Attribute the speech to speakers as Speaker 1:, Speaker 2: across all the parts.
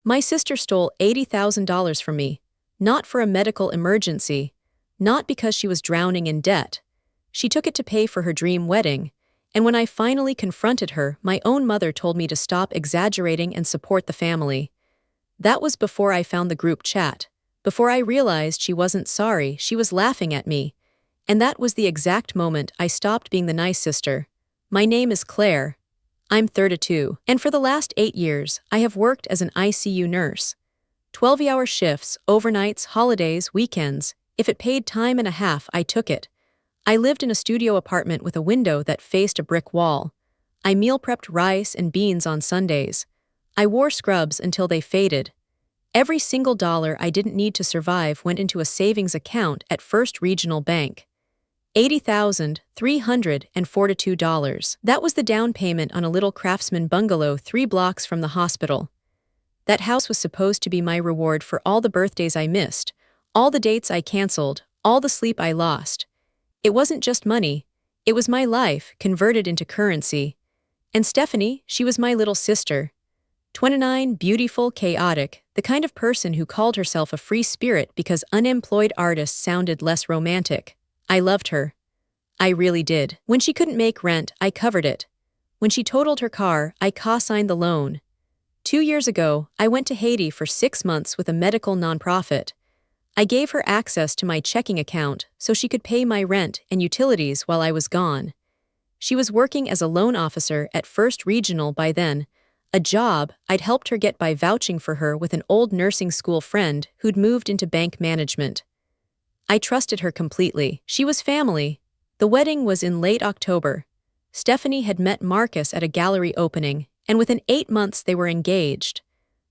Speaker 1: My sister stole $80,000 from me, not for a medical emergency, not because she was drowning in debt. She took it to pay for her dream wedding, and when I finally confronted her, my own mother told me to stop exaggerating and support the family. That was before I found the group chat, before I realized she wasn't sorry, she was laughing at me. And that was the exact moment I stopped being the nice sister. My name is Claire. I'm 32, and for the last 8 years, I have worked as an ICU nurse. 12-hour shifts, overnights, holidays, weekends. If it paid time and a half, I took it. I lived in a studio apartment with a window that faced a brick wall. I meal prepped rice and beans on Sundays. I wore scrubs until they faded. Every single dollar I didn't need to survive went into a savings account at First Regional Bank. $80,342. That was the down payment on a little craftsman bungalow 3 blocks from the hospital. That house was supposed to be my reward for all the birthdays I missed, all the dates I canceled, all the sleep I lost. It wasn't just money, it was my life converted into currency. And Stephanie, she was my little sister. 29, beautiful, chaotic, the kind of person who called herself a free spirit because unemployed artists sounded less romantic. I loved her. I really did. When she couldn't make rent, I covered it. When she totaled her car, I co-signed the loan. 2 years ago, I went to Haiti for 6 months with a medical nonprofit. I gave her access to my checking account so she could pay my rent and utilities while I was gone. She was working as a loan officer at First Regional by then, a job I'd helped her get by vouching for her with an old nursing school friend who'd moved into bank management. I trusted her completely. She was family. The wedding was in late October. Stephanie had met Marcus at a gallery opening, and within 8 months they were engaged.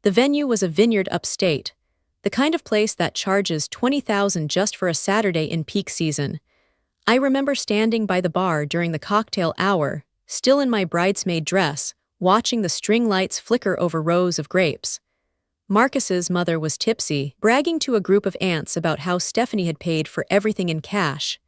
Speaker 1: The venue was a vineyard upstate, the kind of place that charges $20,000 just for a Saturday in peak season. I remember standing by the bar during the cocktail hour, still in my bridesmaid dress, watching the string lights flicker over rows of grapes. Marcus's mother was tipsy, bragging to a group of aunts about how Stephanie had paid for everything in cash.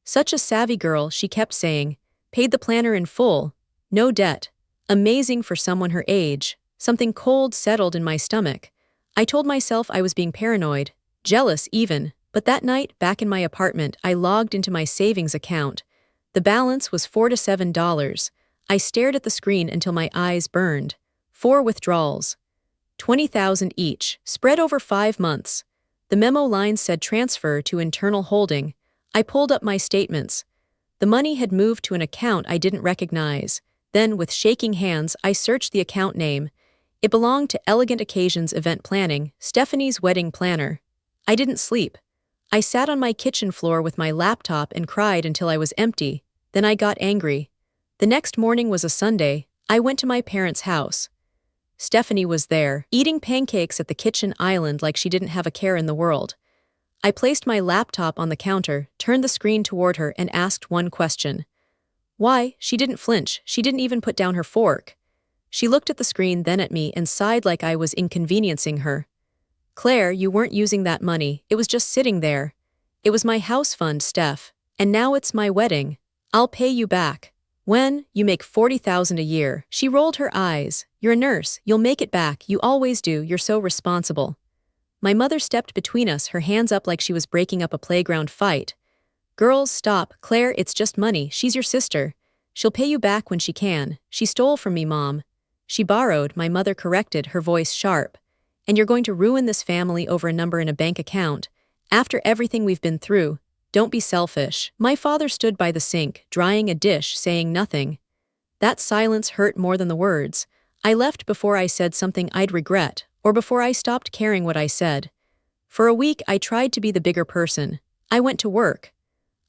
Speaker 1: Such a savvy girl, she kept saying, paid the planner in full, no debt. Amazing for someone her age. Something cold settled in my stomach. I told myself I was being paranoid, jealous even, but that night, back in my apartment, I logged into my savings account. The balance was $4 to $7. I stared at the screen until my eyes burned. 4 withdrawals. $20,000 each, spread over 5 months. The memo line said transfer to internal holding. I pulled up my statements. The money had moved to an account I didn't recognize. Then, with shaking hands, I searched the account name. It belonged to Elegant Occasions Event Planning, Stephanie's wedding planner. I didn't sleep. I sat on my kitchen floor with my laptop and cried until I was empty. Then I got angry. The next morning was a Sunday. I went to my parents' house. Stephanie was there, eating pancakes at the kitchen island like she didn't have a care in the world. I placed my laptop on the counter, turned the screen toward her, and asked one question. Why? She didn't flinch. She didn't even put down her fork. She looked at the screen, then at me, and sighed like I was inconveniencing her. Claire, you weren't using that money. It was just sitting there. It was my house fund, Steph. And now it's my wedding. I'll pay you back. When? You make $40,000 a year. She rolled her eyes. You're a nurse. You'll make it back. You always do. You're so responsible. My mother stepped between us, her hands up like she was breaking up a playground fight. Girls, stop. Claire, it's just money. She's your sister. She'll pay you back when she can. She stole from me, Mom. She borrowed, my mother corrected, her voice sharp. And you're going to ruin this family over a number in a bank account. After everything we've been through, don't be selfish. My father stood by the sink, drying a dish, saying nothing. That silence hurt more than the words. I left before I said something I'd regret, or before I stopped caring what I said. For a week, I tried to be the bigger person. I went to work.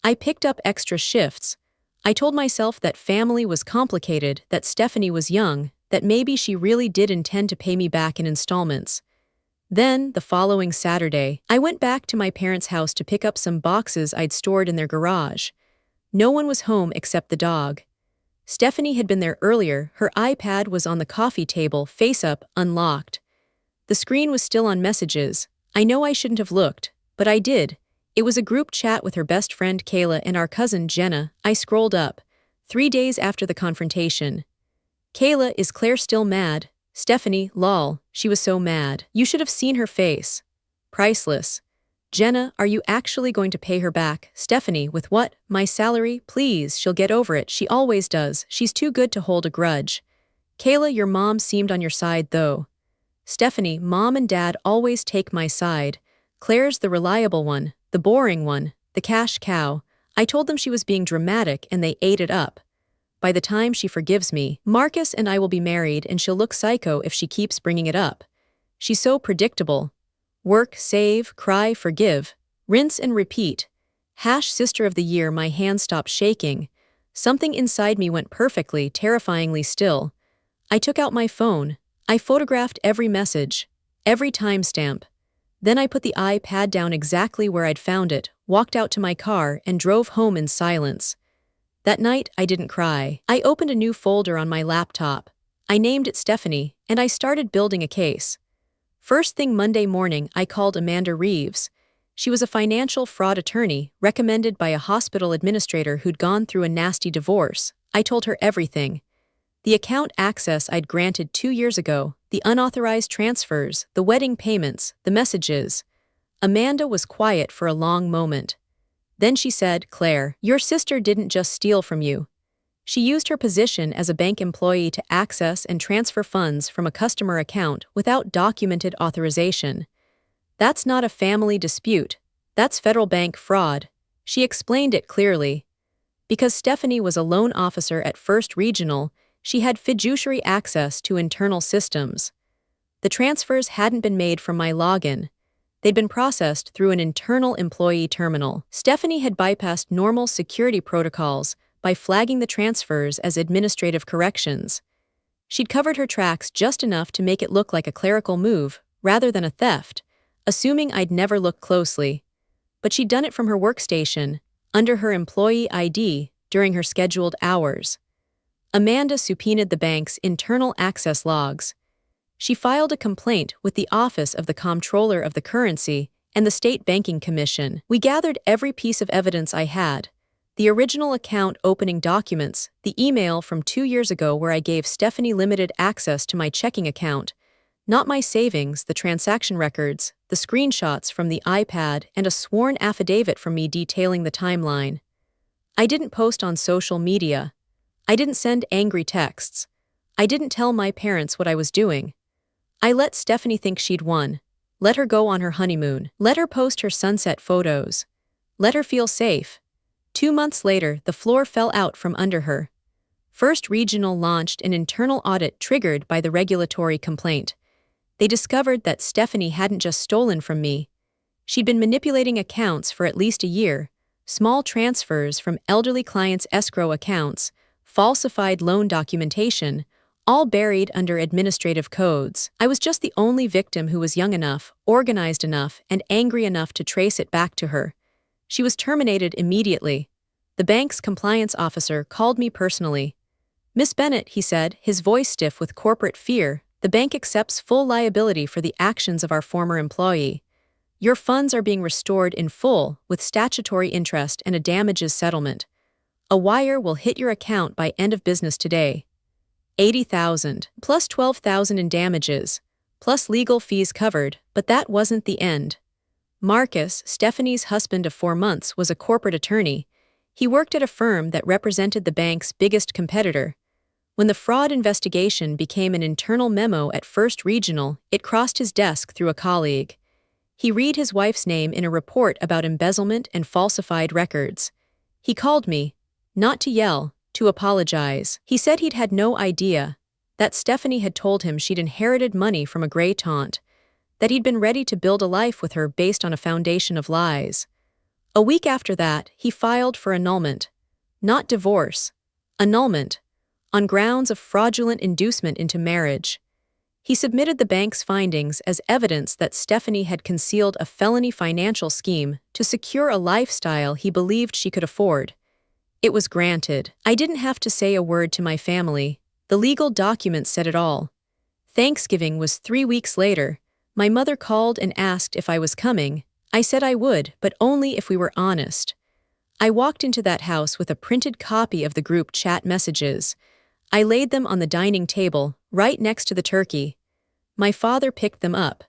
Speaker 1: I picked up extra shifts. I told myself that family was complicated, that Stephanie was young, that maybe she really did intend to pay me back in installments. Then, the following Saturday, I went back to my parents' house to pick up some boxes I'd stored in their garage. No one was home except the dog. Stephanie had been there earlier. Her iPad was on the coffee table, face up, unlocked. The screen was still on messages. I know I shouldn't have looked, but I did. It was a group chat with her best friend Kayla and our cousin Jenna. I scrolled up. 3 days after the confrontation. Kayla, is Claire still mad? Stephanie, lol, she was so mad. You should have seen her face. Priceless. Jenna, are you actually going to pay her back? Stephanie, with what? My salary? Please, she'll get over it. She always does. She's too good to hold a grudge. Kayla, your mom seemed on your side though. Stephanie, mom and dad always take my side. Claire's the reliable one, the boring one, the cash cow. I told them she was being dramatic and they ate it up. By the time she forgives me, Marcus and I will be married and she'll look psycho if she keeps bringing it up. She's so predictable. Work, save, cry, forgive. Rinse and repeat. Sister of the year, my hand stopped shaking. Something inside me went perfectly, terrifyingly still. I took out my phone. I photographed every message, every timestamp. Then I put the iPad down exactly where I'd found it, walked out to my car, and drove home in silence. That night, I didn't cry. I opened a new folder on my laptop. I named it Stephanie, and I started building a case. First thing Monday morning, I called Amanda Reeves. She was a financial fraud attorney, recommended by a hospital administrator who'd gone through a nasty divorce. I told her everything. The account access I'd granted 2 years ago, the unauthorized transfers, the wedding payments, the messages. Amanda was quiet for a long moment. Then she said, Claire, your sister didn't just steal from you. She used her position as a bank employee to access and transfer funds from a customer account without documented authorization. That's not a family dispute. That's federal bank fraud. She explained it clearly. Because Stephanie was a loan officer at First Regional, she had fiduciary access to internal systems. The transfers hadn't been made from my login. They'd been processed through an internal employee terminal. Stephanie had bypassed normal security protocols by flagging the transfers as administrative corrections. She'd covered her tracks just enough to make it look like a clerical move, rather than a theft, assuming I'd never look closely. But she'd done it from her workstation, under her employee ID, during her scheduled hours. Amanda subpoenaed the bank's internal access logs. She filed a complaint with the Office of the Comptroller of the Currency and the State Banking Commission. We gathered every piece of evidence I had. The original account opening documents, the email from 2 years ago where I gave Stephanie limited access to my checking account, not my savings, the transaction records, the screenshots from the iPad, and a sworn affidavit from me detailing the timeline. I didn't post on social media. I didn't send angry texts. I didn't tell my parents what I was doing. I let Stephanie think she'd won. Let her go on her honeymoon. Let her post her sunset photos. Let her feel safe. 2 months later, the floor fell out from under her. First Regional launched an internal audit triggered by the regulatory complaint. They discovered that Stephanie hadn't just stolen from me. She'd been manipulating accounts for at least a year, small transfers from elderly clients' escrow accounts, falsified loan documentation, all buried under administrative codes. I was just the only victim who was young enough, organized enough, and angry enough to trace it back to her. She was terminated immediately. The bank's compliance officer called me personally. Miss Bennett, he said, his voice stiff with corporate fear, the bank accepts full liability for the actions of our former employee. Your funds are being restored in full with statutory interest and a damages settlement. A wire will hit your account by end of business today. $80,000, plus $12,000 in damages, plus legal fees covered, but that wasn't the end. Marcus, Stephanie's husband of 4 months, was a corporate attorney. He worked at a firm that represented the bank's biggest competitor. When the fraud investigation became an internal memo at First Regional, it crossed his desk through a colleague. He read his wife's name in a report about embezzlement and falsified records. He called me, not to yell, to apologize. He said he'd had no idea, that Stephanie had told him she'd inherited money from a gray taunt, that he'd been ready to build a life with her based on a foundation of lies. A week after that, he filed for annulment. Not divorce. Annulment. On grounds of fraudulent inducement into marriage. He submitted the bank's findings as evidence that Stephanie had concealed a felony financial scheme to secure a lifestyle he believed she could afford. It was granted. I didn't have to say a word to my family. The legal documents said it all. Thanksgiving was 3 weeks later. My mother called and asked if I was coming. I said I would, but only if we were honest. I walked into that house with a printed copy of the group chat messages. I laid them on the dining table, right next to the turkey. My father picked them up.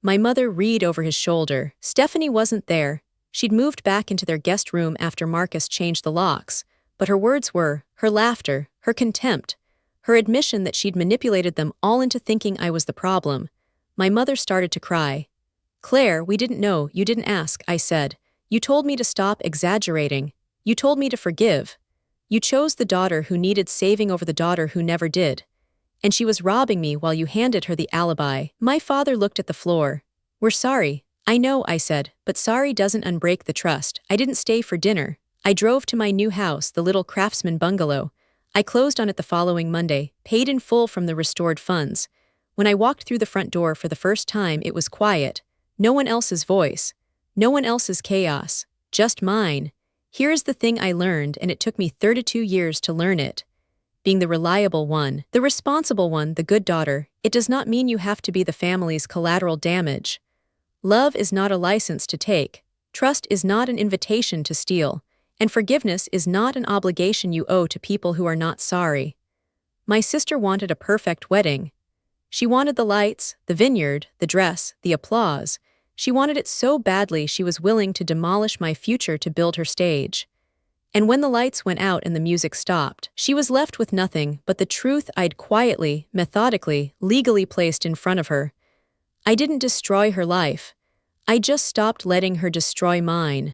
Speaker 1: My mother read over his shoulder. Stephanie wasn't there. She'd moved back into their guest room after Marcus changed the locks, but her words were, her laughter, her contempt, her admission that she'd manipulated them all into thinking I was the problem. My mother started to cry. Claire, we didn't know, you didn't ask, I said. You told me to stop exaggerating. You told me to forgive. You chose the daughter who needed saving over the daughter who never did. And she was robbing me while you handed her the alibi. My father looked at the floor. We're sorry. I know, I said, but sorry doesn't unbreak the trust. I didn't stay for dinner. I drove to my new house, the little craftsman bungalow. I closed on it the following Monday, paid in full from the restored funds. When I walked through the front door for the first time, it was quiet. No one else's voice. No one else's chaos. Just mine. Here's the thing I learned, and it took me 32 years to learn it. Being the reliable one, the responsible one, the good daughter, it does not mean you have to be the family's collateral damage. Love is not a license to take. Trust is not an invitation to steal. And forgiveness is not an obligation you owe to people who are not sorry. My sister wanted a perfect wedding. She wanted the lights, the vineyard, the dress, the applause. She wanted it so badly she was willing to demolish my future to build her stage. And when the lights went out and the music stopped, she was left with nothing but the truth I'd quietly, methodically, legally placed in front of her. I didn't destroy her life. I just stopped letting her destroy mine.